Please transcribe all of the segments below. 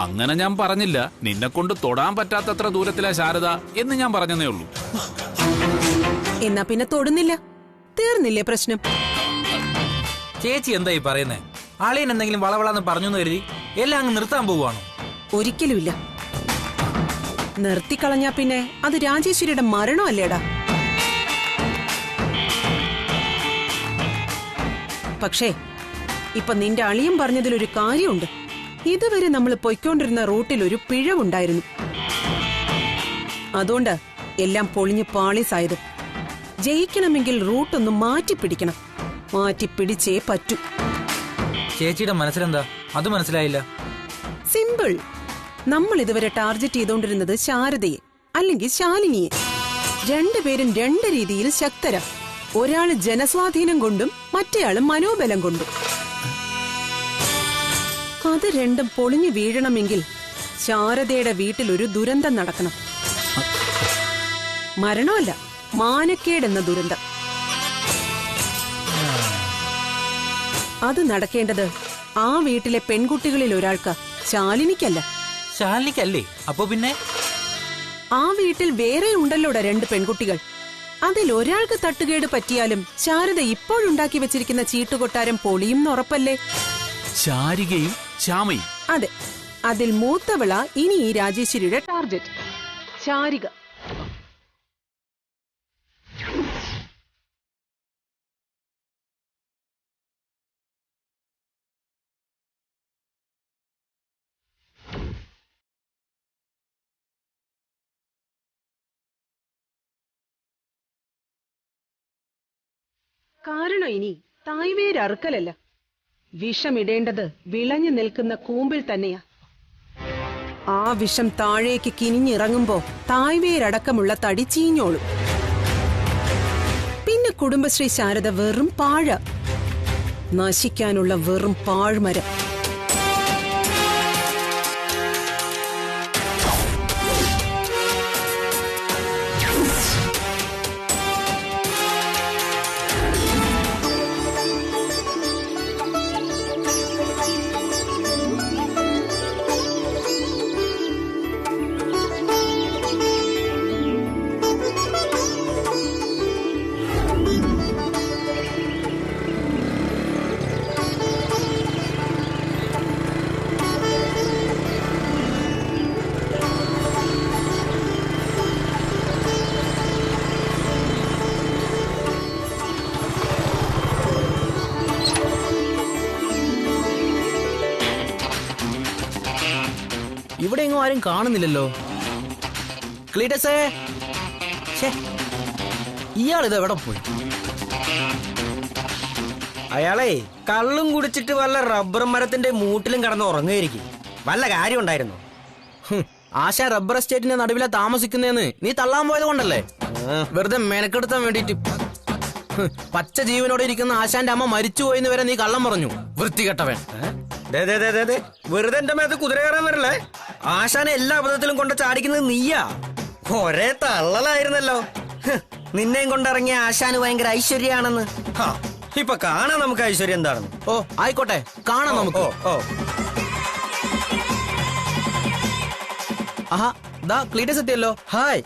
അങ്ങനെ ഞാൻ പറഞ്ഞില്ല. നിന്നെ കൊണ്ട് തൊടാൻ പറ്റാത്തത്ര ദൂരത്തിലാ ശാരദ എന്ന് ഞാൻ പറഞ്ഞതേ ഉള്ളൂ. എന്നാ പിന്നെ തൊടുന്നില്ല, തീർന്നില്ലേ പ്രശ്നം? ചേച്ചി എന്തായി പറയുന്നേ? ആളിയൻ എന്തെങ്കിലും വളവളാന്ന് പറഞ്ഞു കരുതി എല്ലാം അങ്ങ് നിർത്താൻ പോവുകയാണോ? ഒരിക്കലുമില്ല. നിർത്തിക്കളഞ്ഞാ പിന്നെ അത് രാജേശ്വരിയുടെ മരണമല്ലേടാ. പക്ഷേ ഇപ്പൊ നിന്റെ അളിയൻ പറഞ്ഞതിലൊരു കാര്യമുണ്ട്. ഇതുവരെ നമ്മൾ പൊയ്ക്കൊണ്ടിരുന്ന റൂട്ടിൽ ഒരു പിഴവുണ്ടായിരുന്നു. അതുകൊണ്ട് എല്ലാം പൊളിഞ്ഞ് പാളീസായത്. ജയിക്കണമെങ്കിൽ റൂട്ടൊന്ന് മാറ്റിപ്പിടിക്കണം. മാറ്റിപ്പിടിച്ചേ പറ്റൂ. ചേച്ചിയുടെ മനസ്സിലെന്താ? അത് മനസ്സിലായില്ല. സിമ്പിൾ. നമ്മൾ ഇതുവരെ ടാർഗറ്റ് ചെയ്തോണ്ടിരുന്നത് ശാരദയെ അല്ലെങ്കിൽ ശാലിനിയെ. രണ്ടുപേരും രണ്ട് രീതിയിൽ ശക്തരാ. ഒരാള് ജനസ്വാധീനം കൊണ്ടും മറ്റേയാള് മനോബലം കൊണ്ടും. അത് രണ്ടും പൊളിഞ്ഞു വീഴണമെങ്കിൽ ശാരദയുടെ വീട്ടിലൊരു ദുരന്തം നടക്കണം. മരണമല്ല, മാനക്കേടെന്ന ദുരന്തം. അത് നടക്കേണ്ടത് ആ വീട്ടിലെ പെൺകുട്ടികളിൽ ഒരാൾക്ക്, ശാലിനിക്കല്ല. ശാലിനിക്കല്ലേ? അപ്പൊ പിന്നെ ആ വീട്ടിൽ വേറെ ഉണ്ടല്ലോടാ രണ്ട് പെൺകുട്ടികൾ. അതിൽ ഒരാൾക്ക് തട്ടുകേട് പറ്റിയാലും ശാരദ ഇപ്പോഴുണ്ടാക്കി വെച്ചിരിക്കുന്ന ചീട്ടുകൊട്ടാരം പൊളിയും ഉറപ്പല്ലേ? ശാരികയും ശ്യാമയും. അതെ, അതിൽ മൂത്തവള ഇനി ഈ രാജേശ്വരിയുടെ ടാർഗറ്റ്, ശാരിക. കാരണം ഇനി തായ്വേരറുക്കലല്ല, വിഷമിടേണ്ടത് വിളഞ്ഞു നിൽക്കുന്ന കൂമ്പിൽ തന്നെയാ. ആ വിഷം താഴേക്ക് കിനിഞ്ഞിറങ്ങുമ്പോ തായ്വേരടക്കമുള്ള തടി ചീഞ്ഞോളും. പിന്നെ കുടുംബശ്രീ ശാരദ വെറും പാഴ, നശിക്കാനുള്ള വെറും പാഴ്മരം. ഇവിടെ എങ്ങും ആരും കാണുന്നില്ലല്ലോ. ക്ലീറ്റസേ, ഇയാളിത് എവിടെ പോയി? അയാളെ കള്ളും കുടിച്ചിട്ട് വല്ല റബ്ബർ മരത്തിന്റെ മൂട്ടിലും കിടന്ന് ഉറങ്ങുകയായിരിക്കും. വല്ല കാര്യം ഉണ്ടായിരുന്നു? ആശ റബ്ബർ എസ്റ്റേറ്റിന്റെ നടുവിലെ താമസിക്കുന്നതെന്ന് നീ തള്ളാൻ പോയത് കൊണ്ടല്ലേ? വെറുതെ മെനക്കെടുത്താൻ വേണ്ടിട്ട്. പച്ച ജീവനോടെ ഇരിക്കുന്ന ആശാന്റെ അമ്മ മരിച്ചുപോയെന്ന് വരെ നീ കള്ളം പറഞ്ഞു, വൃത്തികെട്ടവൻ. വെറുതെ എന്റെ മേത്ത് കുതിര കയറാൻ വരല്ലേ? ആശാനെ എല്ലാ അബദ്ധത്തിലും കൊണ്ട് ചാടിക്കുന്നത് നീയാ. ഒരേ തള്ളലായിരുന്നല്ലോ. നിന്നെയും കൊണ്ടിറങ്ങിയ ആശാന് ഭയങ്കര ഐശ്വര്യാണെന്ന്. ഇപ്പൊ കാണാം നമുക്ക് ഐശ്വര്യം എന്താണെന്ന്. ഓ ആയിക്കോട്ടെ, കാണാം നമുക്ക്. ആഹാ, ദാ ക്ലീറ്റസ് എത്തിയല്ലോ. ഹായ്.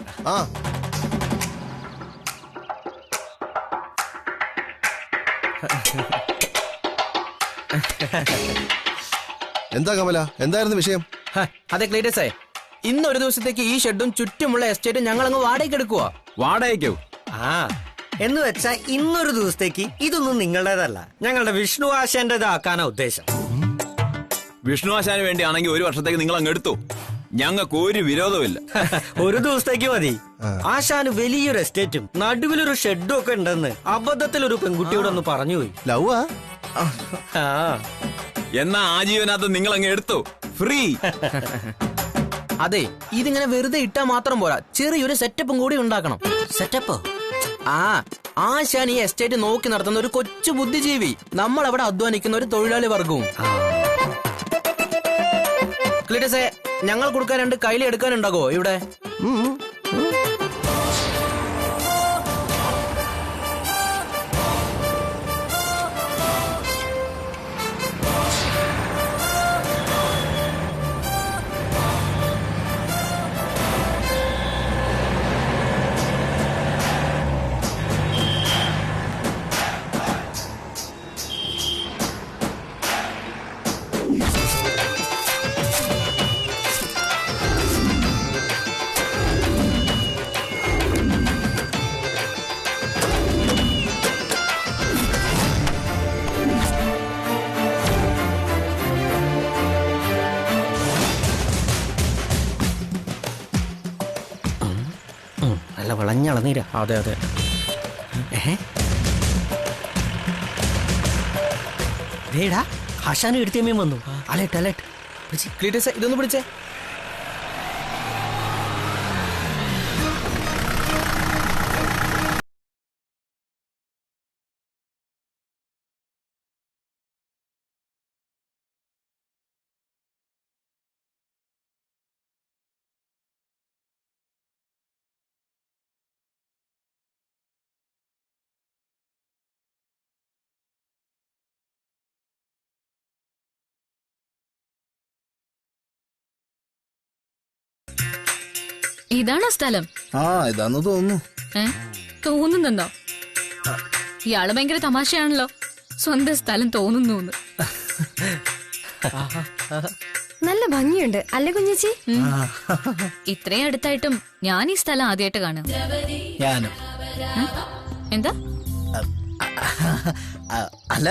എന്താ കമല, എന്തായിരുന്നു വിഷയം? അതെ ക്ലീറ്റസേ, ഇന്നൊരു ദിവസത്തേക്ക് ഈ ഷെഡും ചുറ്റുമുള്ള എസ്റ്റേറ്റും ഞങ്ങൾ അങ്ങ് വാടകയ്ക്ക് എടുക്കുക. വാടകയ്ക്കോ? എന്ന് വെച്ചാ ഇന്നൊരു ദിവസത്തേക്ക് ഇതൊന്നും നിങ്ങളുടേതല്ല, ഞങ്ങളുടെ വിഷ്ണു ആശാന്റേതാക്കാനാ ഉദ്ദേശം. വിഷ്ണു ആശാന് വേണ്ടിയാണെങ്കിൽ ഒരു വർഷത്തേക്ക് നിങ്ങൾ അങ്ങ് എടുത്തു. ഞങ്ങൾക്ക് ഒരു വിരോധമില്ല. ഒരു ദിവസത്തേക്ക് മതി. ആശാന് വലിയൊരു എസ്റ്റേറ്റും നടുവിലൊരു ഷെഡും ഒക്കെ ഉണ്ടെന്ന് അബദ്ധത്തിൽ ഒരു പെൺകുട്ടിയോടൊന്ന് പറഞ്ഞുപോയി. ലവാ? എന്നാ ആജീവനകത്ത് നിങ്ങൾ അങ്ങ് എടുത്തു, ഫ്രീ. അതെ, ഇതിങ്ങനെ വെറുതെ ഇട്ടാ മാത്രം പോരാ, ചെറിയൊരു സെറ്റപ്പും കൂടി ഉണ്ടാക്കണം. സെറ്റപ്പോ? ആശാൻ ഈ എസ്റ്റേറ്റ് നോക്കി നടത്തുന്ന ഒരു കൊച്ചു ബുദ്ധിജീവി, നമ്മൾ അവിടെ അധ്വാനിക്കുന്ന ഒരു തൊഴിലാളി വർഗവും. ക്ലീറ്റസേ, ഞങ്ങൾ കൊടുക്കാൻ 2 കൈലി എടുക്കാനുണ്ടാകോ ഇവിടെ? ഇളനീരാ? അതെ അതെ. ദേടാ ആശാന് എടുത്തേമേം വന്നു. Alert alert. ക്ലീറ്റസേ, ഇതൊന്ന് പിടിച്ചേ. ഇതാണോ സ്ഥലം? ആ ഇതാന്ന് തോന്നുന്നു. തോന്നുന്നുണ്ടോ? ഇയാള് ഭയങ്കര തമാശയാണല്ലോ. സ്വന്തം സ്ഥലം തോന്നുന്നു. നല്ല ഭംഗിയുണ്ട് അല്ലേ കുഞ്ഞേച്ചി? ഇത്രയും അടുത്തായിട്ടും ഞാൻ ഈ സ്ഥലം ആദ്യമായിട്ട് കാണാം. ഞാനും. എന്താ? അല്ല,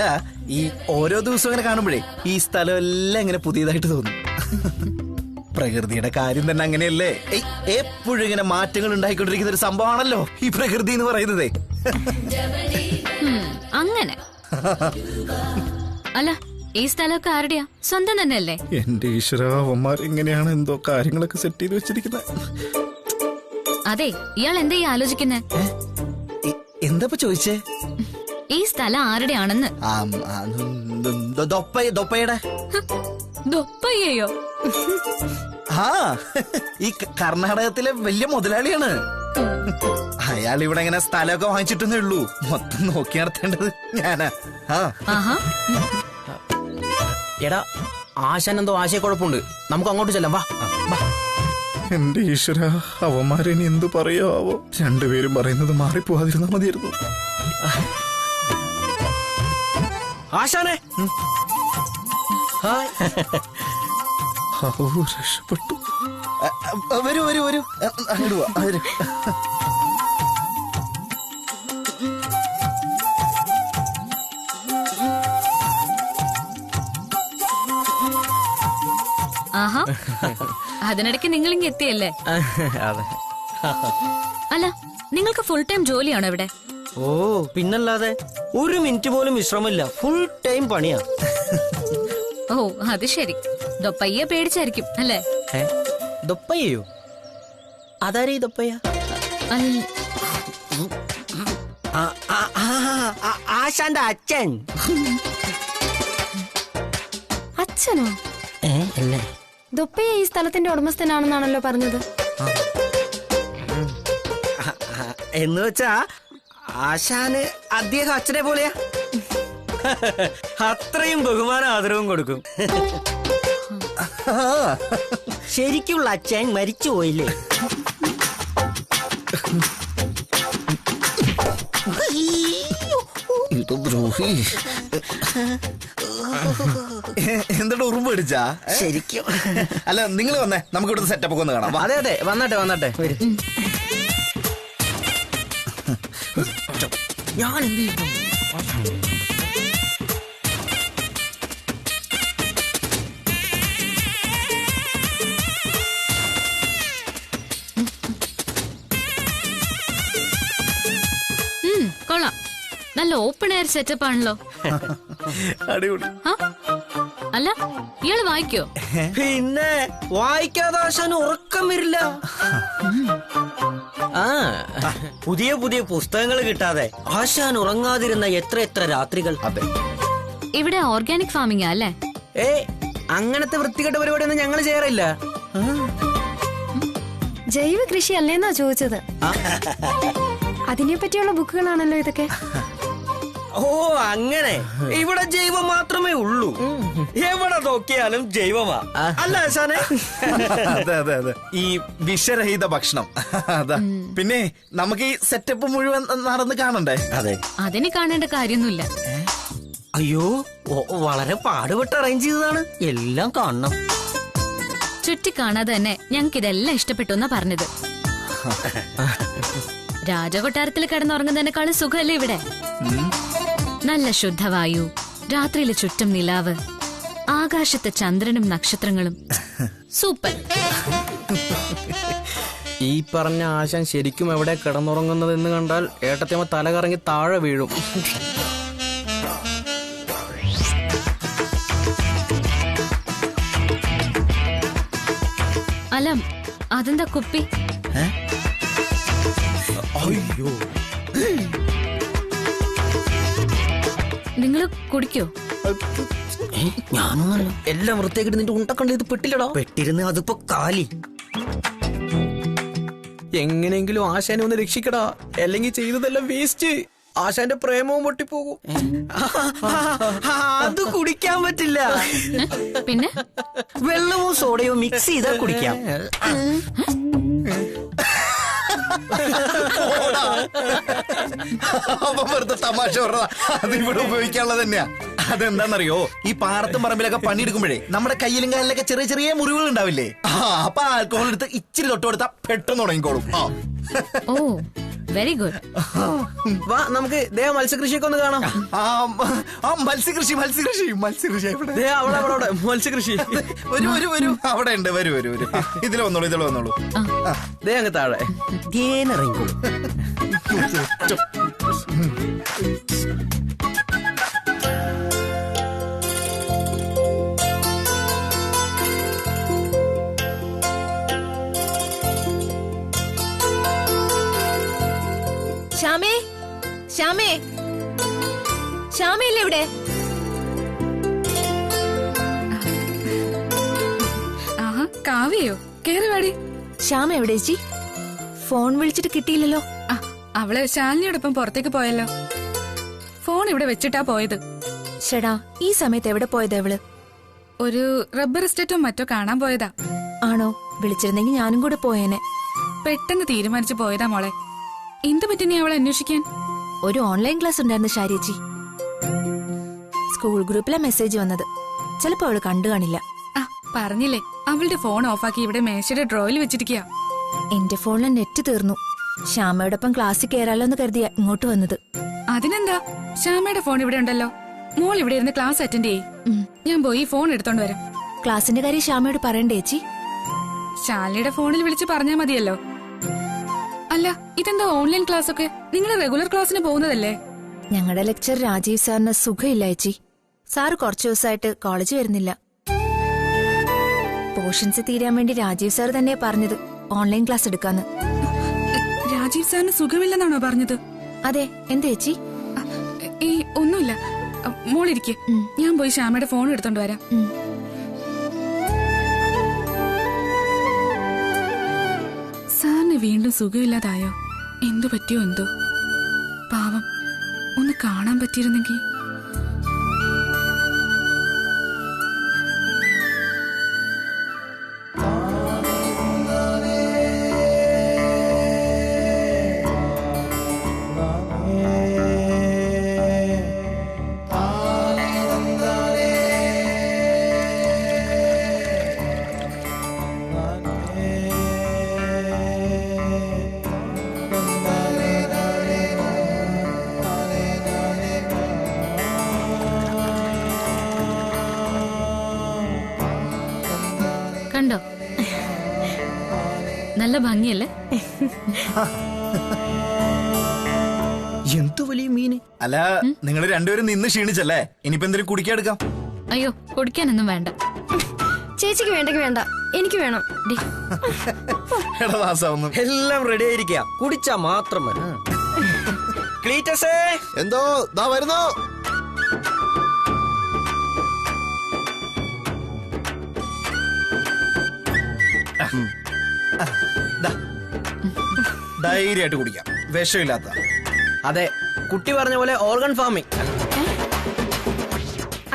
ഈ ഓരോ ദിവസവും ഇങ്ങനെ കാണുമ്പോഴേ ഈ സ്ഥലം എല്ലാം ഇങ്ങനെ പുതിയതായിട്ട് തോന്നും. പ്രകൃതിയുടെ കാര്യം തന്നെ അങ്ങനെയല്ലേ? എപ്പോഴും ഇങ്ങനെ മാറ്റങ്ങൾ ഉണ്ടായിക്കൊണ്ടിരിക്കുന്ന ഒരു സംഭവമാണല്ലോ ഈ പ്രകൃതി എന്ന് പറയുന്നത്. അങ്ങനെ അല്ല, ഈ സ്ഥലമൊക്കെ ആരുടെയാ? സ്വന്തം തന്നെയല്ലേ? എന്റെ ഈശ്വരവന്മാർ എങ്ങനെയാണ് എന്തോ കാര്യങ്ങളൊക്കെ സെറ്റ് ചെയ്ത് വെച്ചിരിക്കുന്നത്. അതെ, ഇയാൾ എന്താ ഈ ആലോചിക്കുന്നേ? എന്താ ചോദിച്ചേ? ഈ സ്ഥലം ആരുടെയാണെന്ന്. ദൊപ്പയുടെ. ദൊപ്പയ്യോ? ആ, ഈ കർണാടകത്തിലെ വലിയ മുതലാളിയാണ് അയാൾ. ഇവിടെ ഇങ്ങനെ സ്ഥലമൊക്കെ വാങ്ങിച്ചിട്ടേ ഉള്ളൂ. മൊത്തം നോക്കി നടത്തേണ്ടത് ഞാനാ. ആഹാ. എടാ, ആശാൻ എന്തോ ആശയക്കുഴപ്പമുണ്ട്. നമുക്ക് അങ്ങോട്ട് ചെല്ലാം. വാ വാ. എന്റെ ഈശ്വര, അവന്മാരിനി എന്തു പറയാവോ? രണ്ടുപേരും പറയുന്നത് മാറിപ്പോവാതിരുന്നാ മതിയായിരുന്നു. ആശാനെ രക്ഷപ്പെട്ടു. വരൂ വരൂ വരൂ. അങ്ങോട്ട് പോവാ. ആഹാ, അതിനിടയ്ക്ക് നിങ്ങൾ ഇങ്ങ് എത്തിയല്ലേ? അതെ. അല്ല, നിങ്ങൾക്ക് ഫുൾ ടൈം ജോലിയാണോ ഇവിടെ? ഓ പിന്നല്ലാതെ, ഒരു മിനിറ്റ് പോലും വിശ്രമമില്ല. ഫുൾ ടൈം പണിയാ. ഓ അത് ശരി. ദൊപ്പയ്യ പേടിച്ചായിരിക്കും അല്ലേ? ദൊപ്പയ്യോ? അതാരേ ദൊപ്പയ്യ? ആശാന്റെ അച്ഛൻ. അച്ഛനോ? അല്ലേ? ദൊപ്പയ്യ ഈ സ്ഥലത്തിന്റെ ഉടമസ്ഥനാണെന്നാണല്ലോ പറഞ്ഞത്. എന്ന് വെച്ചാ ആശാന് അദ്ദേഹം അച്ഛനെ പോലെയാ. അത്രയും ബഹുമാനം ആദരവും കൊടുക്കും. ശരിക്കുള്ള അച്ഛൻ മരിച്ചു പോയില്ലേ? എന്താണ് ഉറുമ്പ് അടിച്ചാ? ശരിക്കും. അല്ല, നിങ്ങൾ വന്നേ, നമുക്ക് ഇവിടുത്തെ സെറ്റപ്പ് ഒക്കെ ഒന്ന് കാണാം. അതെ അതെ, വന്നട്ടെ വന്നട്ടെ. ഞാൻ എന്ത് ചെയ്യും? കൊള്ളാം. നല്ല ഓപ്പൺ എയർ സെറ്റപ്പ് ആണല്ലോ. അടിപൊളി. അല്ല, ഇയാള് വായിക്കോ? പിന്നെ വായിക്കാതെ ആശാന് ഉറക്കം വരില്ല. പുതിയ പുതിയ പുസ്തകങ്ങൾ കിട്ടാതെ ആശാൻ ഉറങ്ങാതിരുന്ന എത്ര രാത്രികൾ. അതെ. ഇവിടെ ഓർഗാനിക് ഫാമിംഗ് അല്ലേ? അങ്ങനത്തെ വൃത്തികെട്ട പരിപാടിയൊന്നും ഞങ്ങൾ ചെയ്യാറില്ല. ജൈവ കൃഷി അല്ലേന്നാ ചോദിച്ചത്. അതിനെ പറ്റിയുള്ള ബുക്കുകളാണല്ലോ ഇതൊക്കെ. ഓ അങ്ങനെ. ഇവിടെ ജൈവം മാത്രമേ ഉള്ളൂ. എവിടെ നോക്കിയാലും ജൈവമാ അല്ല ആശാനെ? അതെ അതെ അതെ, ഈ വിഷരഹിത ഭക്ഷണം. അതാ. പിന്നെ നമുക്ക് ഈ സെറ്റപ്പ് മുഴുവൻ നടന്ന് കാണണ്ടേ? അതെ. അതിന് കാണേണ്ട കാര്യമൊന്നുമില്ല. അയ്യോ, വളരെ പാടുപെട്ട് അറേഞ്ച് ചെയ്തതാണ്. എല്ലാം കാണണം. ചുറ്റി കാണാതെ തന്നെ ഞങ്ങൾക്ക് ഇതെല്ലാം ഇഷ്ടപ്പെട്ടു എന്നാ പറഞ്ഞത്. രാജകൊട്ടാരത്തിൽ കിടന്നുറങ്ങുന്നതിനേക്കാളും സുഖമല്ലേ ഇവിടെ? നല്ല ശുദ്ധവായു, രാത്രിയിലെ ചുറ്റും നിലാവ്, ആകാശത്തെ ചന്ദ്രനും നക്ഷത്രങ്ങളും. സൂപ്പർ. ഈ പറഞ്ഞ ആശാൻ ശരിക്കും എവിടെ കിടന്നുറങ്ങുന്നതെന്ന് കണ്ടാൽ ഏട്ടത്തിയമ്മ തല കറങ്ങി താഴെ വീഴും. അല്ല അതെന്താ കുപ്പി? അയ്യോ, നിങ്ങള് കുടിക്കോ? ഞാനൊന്നല്ലോ എല്ലാം വൃത്തിയാക്കിട്ട് നിന്റെ ഉണ്ടക്കണ്ട ഇത് പെട്ടില്ലടാ. പെട്ടിരുന്ന് അതിപ്പോ കാലി. എങ്ങനെയെങ്കിലും ആശാനെ ഒന്ന് രക്ഷിക്കടാ, അല്ലെങ്കിൽ ചെയ്തതെല്ലാം വേസ്റ്റ്. ആശാന്റെ പ്രേമവും പൊട്ടിപ്പോകും. അത് കുടിക്കാൻ പറ്റില്ല. പിന്നെ വെള്ളവും സോഡയും മിക്സ് ചെയ്താൽ കുടിക്കാം. അപ്പൊ വെറുതെ തമാശ പറഞ്ഞതാ. അതിവിടെ ഉപയോഗിക്കാനുള്ളത് തന്നെയാ. അതെന്താന്നറിയോ, ഈ പാടത്തും പറമ്പിലൊക്കെ പണിയെടുക്കുമ്പോഴേ നമ്മുടെ കയ്യിലും കാലിലൊക്കെ ചെറിയ ചെറിയ മുറിവുകൾ ഉണ്ടാവില്ലേ? അപ്പൊ ആൽക്കഹോൾ എടുത്ത് ഇച്ചിരി തൊട്ട് കൊടുത്താൽ പെട്ടെന്ന് തുടങ്ങിക്കോളും. ഓ വെരി ഗുഡ്. വാ നമുക്ക് ദേഹ മത്സ്യകൃഷിയൊക്കെ ഒന്ന് കാണാം. മത്സ്യകൃഷി മത്സ്യകൃഷി മത്സ്യകൃഷി എവിടെ? ദേ അവിടെ മത്സ്യകൃഷി. വരൂ അവിടെ ഉണ്ട്. വരൂ. ഇതിൽ വന്നോളൂ. ദേ അങ്ങ് താഴെ ഇറങ്ങിക്കോളും. ശ്യാമേ, ശ്യാമയില്ലേ ഇവിടെ? ആഹാ, കാവ്യയോ? കേറി വാടി. ശ്യാമ എവിടെ ചേച്ചി? ഫോൺ വിളിച്ചിട്ട് കിട്ടിയില്ലല്ലോ. അവള് ശാലിനിയോടൊപ്പം പുറത്തേക്ക് പോയല്ലോ. ഫോൺ ഇവിടെ വെച്ചിട്ടാ പോയത്. ഷെടാ, ഈ സമയത്ത് എവിടെ പോയത് അവള്? ഒരു റബ്ബർ എസ്റ്റേറ്റോ മറ്റോ കാണാൻ പോയതാ. ആണോ? വിളിച്ചിരുന്നെങ്കിൽ ഞാനും കൂടെ പോയേനെ. പെട്ടെന്ന് തീരുമാനിച്ചു പോയതാ മോളെ. എന്ത് പറ്റി നീ അവളെ അന്വേഷിക്കാൻ? ഒരു ഓൺലൈൻ ക്ലാസ് ഉണ്ടായിരുന്നു ശാരിയേച്ചി. സ്കൂൾ ഗ്രൂപ്പിലെ മെസ്സേജ് വന്നത്. ചിലപ്പോ അവള് കണ്ടു കാണില്ല. പറഞ്ഞില്ലേ, അവളുടെ ഫോൺ ഓഫാക്കി ഇവിടെ മേശയുടെ ഡ്രോയിൽ വെച്ചിരിക്കുക. എന്റെ ഫോണിലെ നെറ്റ് തീർന്നു. ശ്യാമയോടൊപ്പം ക്ലാസ്സിൽ കയറാലോ എന്ന് കരുതിയ ഇങ്ങോട്ട് വന്നത്. അതിനെന്താ, ശ്യാമയുടെ ഫോൺ ഇവിടെ ഉണ്ടല്ലോ. മോൾ ഇവിടെ ഇരുന്ന് ക്ലാസ് അറ്റൻഡ് ചെയ്യ്. ഞാൻ പോയി ഫോൺ എടുത്തോണ്ട് വരാം. ക്ലാസിന്റെ കാര്യം ശ്യാമയോട് പറയണ്ടേ ചേച്ചി? ശാലിനിയുടെ ഫോണിൽ വിളിച്ച് പറഞ്ഞാ മതിയല്ലോ. അല്ല, ഇതെന്താ ഓൺലൈൻ ക്ലാസ് ഒക്കെ? നിങ്ങൾ റെഗുലർ ക്ലാസ്സിന് പോകുന്നതല്ലേ? ഞങ്ങളുടെ ലെക്ചർ രാജീവ് സാറിന് സുഖമില്ല ചേച്ചി. സാറ് കുറച്ചു ദിവസമായിട്ട് കോളേജ് വരുന്നില്ല. പോർഷൻസ് തീരാൻ വേണ്ടി രാജീവ് സാർ തന്നെയാ പറഞ്ഞത് ഓൺലൈൻ ക്ലാസ് എടുക്കാന്ന്. രാജീവ് സാറിന് സുഖമില്ലെന്നാണോ പറഞ്ഞത്? അതെ. എന്താ ചേച്ചി? ഒന്നുമില്ല. മോളിരിക്കെ, ഞാൻ പോയി ശ്യാമയുടെ ഫോൺ എടുത്തോണ്ട് വരാം. സാറിന് വീണ്ടും സുഖമില്ലാതായോ? എന്തു പറ്റിയോ എന്തോ? പാവം, ഒന്ന് കാണാൻ പറ്റിയിരുന്നെങ്കിൽ. കണ്ടോ, നല്ല ഭംഗിയല്ലേ? എന്തു വലിയ മീന്. അല്ല, നിങ്ങൾ രണ്ടുപേരും നിന്ന് ക്ഷീണിച്ചല്ലേ? ഇനിയിപ്പോ എന്തെങ്കിലും കുടിക്കാടുക്കാം. അയ്യോ, കുടിക്കാനൊന്നും വേണ്ട. ചേച്ചിക്ക് വേണ്ടെങ്കിൽ വേണ്ട, എനിക്ക് വേണം. എല്ലാം റെഡി ആയിരിക്കുക, കുടിച്ചാ മാത്രം മതി. ക്ലീറ്റസേ, എന്തോ ദാ വരുന്നു. ധൈര്യമായിട്ട് കുടിക്കാം, വിഷമില്ലാത്ത. അതെ, കുട്ടി പറഞ്ഞ പോലെ ഓർഗൻ ഫാമിംഗ്.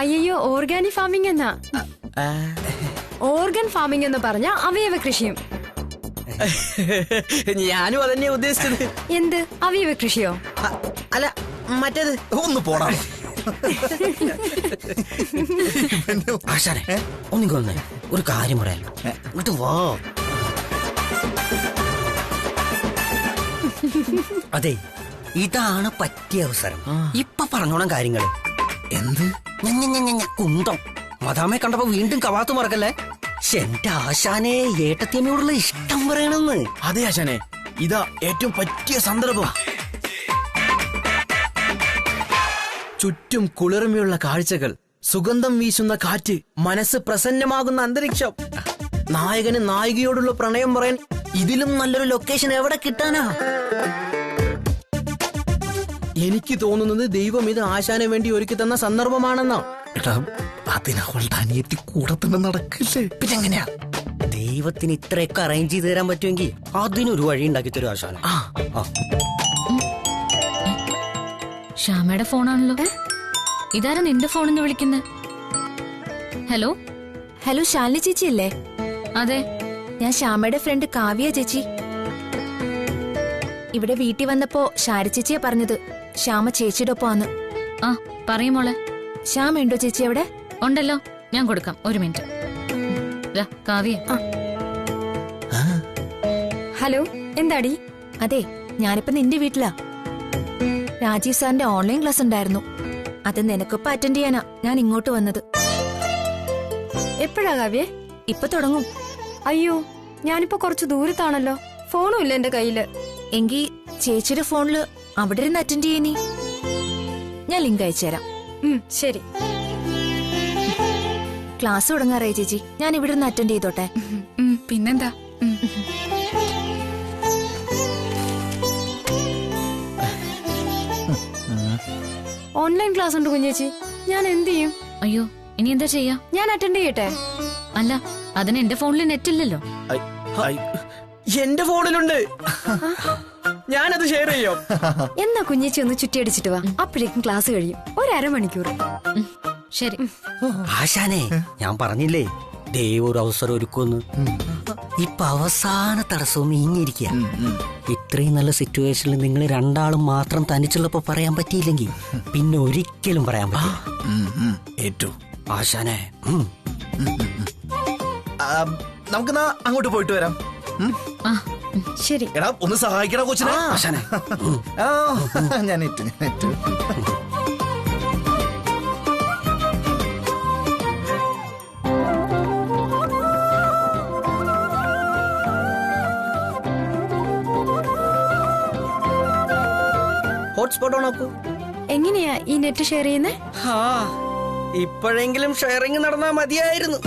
അയ്യോ, ഓർഗാനിക് ഫാമിംഗ് എന്നാ. ഓർഗൻ ഫാമിംഗ് എന്ന് പറഞ്ഞ അവയവ കൃഷിയും. ഞാനും അതന്നെയാ ഉദ്ദേശിച്ചത്. എന്ത് അവയവ കൃഷിയോ? അല്ല, മറ്റേത്. ഒന്ന് പോടാ. ആശാനെ, ഒന്നിക്കൊന്നേ ഒരു കാര്യം പറയാലോ. ഇങ്ങോട്ട് വാ. അതെ, ഇതാണ് പറ്റിയ അവസരം. ഇപ്പൊ പറഞ്ഞോണം കാര്യങ്ങള്. എന്ത് കുന്തം മദാമെ കണ്ടപ്പോ വീണ്ടും കവാത്ത് മറക്കല്ലേ. എന്റെ ആശാനെ ഏട്ടത്തിയമ്മയോടുള്ള ഇഷ്ടം പറയണമെന്ന്. അതെ ആശാനെ, ഇതാ ഏറ്റവും പറ്റിയ സന്ദർഭം. ചുറ്റും കുളിർമയുള്ള കാഴ്ചകൾ, സുഗന്ധം വീശുന്ന കാറ്റ്, മനസ്സ് പ്രസന്നമാകുന്ന അന്തരീക്ഷം. നായകന് നായികയോടുള്ള പ്രണയം പറയാൻ ഇതിലും നല്ലൊരു ലൊക്കേഷൻ എവിടെ കിട്ടാനാ? എനിക്ക് തോന്നുന്നത് ദൈവം ഇത് ആശാന് വേണ്ടി ഒരുക്കി തന്ന സന്ദർഭമാണെന്നാ. എടാ, അതിനവളുടെ അനിയത്തി കൂടെ തന്നെ നടക്കില്ലേ? പിന്നെ എങ്ങനെയാ? ദൈവത്തിന് ഇത്രയൊക്കെ അറേഞ്ച് ചെയ്ത് തരാൻ പറ്റുമെങ്കിൽ അതിനൊരു വഴി ഉണ്ടാക്കി തരും ആശാന. ശ്യാമയുടെ ഫോണാണല്ലോ. ഇതാരാ നിന്റെ ഫോണിന്ന് വിളിക്കുന്നത്? ഹലോ ഹലോ, ശാലിനി ചേച്ചി അല്ലേ? അതെ, ഞാൻ ശ്യാമയുടെ ഫ്രണ്ട് കാവ്യ ചേച്ചി. ഇവിടെ വീട്ടിൽ വന്നപ്പോ ശാരി ചേച്ചിയാ പറഞ്ഞത് ശ്യാമ ചേച്ചിയുടെ ഒപ്പമാന്ന്. ആ പറയും മോളെ. ശ്യാമ ഉണ്ടോ ചേച്ചി അവിടെ? ഉണ്ടല്ലോ, ഞാൻ കൊടുക്കാം. ഒരു മിനിറ്റ്. കാവ്യ. ഹലോ, എന്താടി? അതെ, ഞാനിപ്പോ നിന്റെ വീട്ടിലാ. രാജീവ് സാറിന്റെ ഓൺലൈൻ ക്ലാസ് ഉണ്ടായിരുന്നു. അത് നിനക്കൊപ്പം അറ്റൻഡ് ചെയ്യാനാ ഞാൻ ഇങ്ങോട്ട് വന്നത്. എപ്പോഴാ കാവ്യേ? ഇപ്പൊ തുടങ്ങും. അയ്യോ, ഞാനിപ്പോ കുറച്ച് ദൂരത്താണല്ലോ, ഫോണും ഇല്ല എന്റെ കയ്യില്. എങ്കി ചേച്ചിയുടെ ഫോണില് അവിടെ ഇരുന്ന് അറ്റൻഡ് ചെയ്യനി. ഞാൻ ലിങ്ക് അയച്ചുതരാം. ശരി. ക്ലാസ് തുടങ്ങാറായി ചേച്ചി, ഞാൻ ഇവിടെ നിന്ന് അറ്റൻഡ് ചെയ്തോട്ടെ? പിന്നെന്താ. ഓൺലൈൻ ക്ലാസ് ഉണ്ട് കുഞ്ഞേച്ചി, ഞാൻ എന്ത് ചെയ്യും? അയ്യോ, ഇനി എന്താ ചെയ്യാ? ഞാൻ അറ്റൻഡ് ചെയ്യട്ടെ? അല്ല, അതിന് എന്റെ ഫോണിൽ നെറ്റ് ഇല്ലല്ലോ. എന്റെ ഫോണിലുണ്ട്, ഞാനത് ഷെയർ ചെയ്യോ. എന്നാ കുഞ്ഞേച്ചി ഒന്ന് ചുറ്റിയടിച്ചിട്ട് വാ, അപ്പോഴേക്കും ക്ലാസ് കഴിയും. ഒരമണിക്കൂർ. ശരി. ആശാനെ, ഞാൻ പറഞ്ഞില്ലേ ദൈവം ഒരു അവസരം ഒരുക്കുമെന്ന്. ഇപ്പൊ അവസാന തടസ്സവും നീങ്ങിയിരിക്കുക. ഇത്രയും നല്ല സിറ്റുവേഷനിൽ നിങ്ങൾ രണ്ടാളും മാത്രം തനിച്ചുള്ളപ്പോ പറയാൻ പറ്റിയില്ലെങ്കിൽ പിന്നെ ഒരിക്കലും പറയാൻ പറ്റില്ല. ആശാനെ, നമുക്കെന്നാ അങ്ങോട്ട് പോയിട്ട് വരാം. ശരി. എടാ, ഒന്ന് സഹായിക്കടാ കൊച്ചിനെ. ആശാനെ. ഞാൻ ഏറ്റു. ഹോട്ട്സ്പോട്ട് ഓൺ ആക്കൂ. എങ്ങനെയാ ഈ നെറ്റ് ഷെയർ ചെയ്യുന്നേ? ഇപ്പോഴെങ്കിലും ഷെയറിങ് നടന്നാ മതിയായിരുന്നു.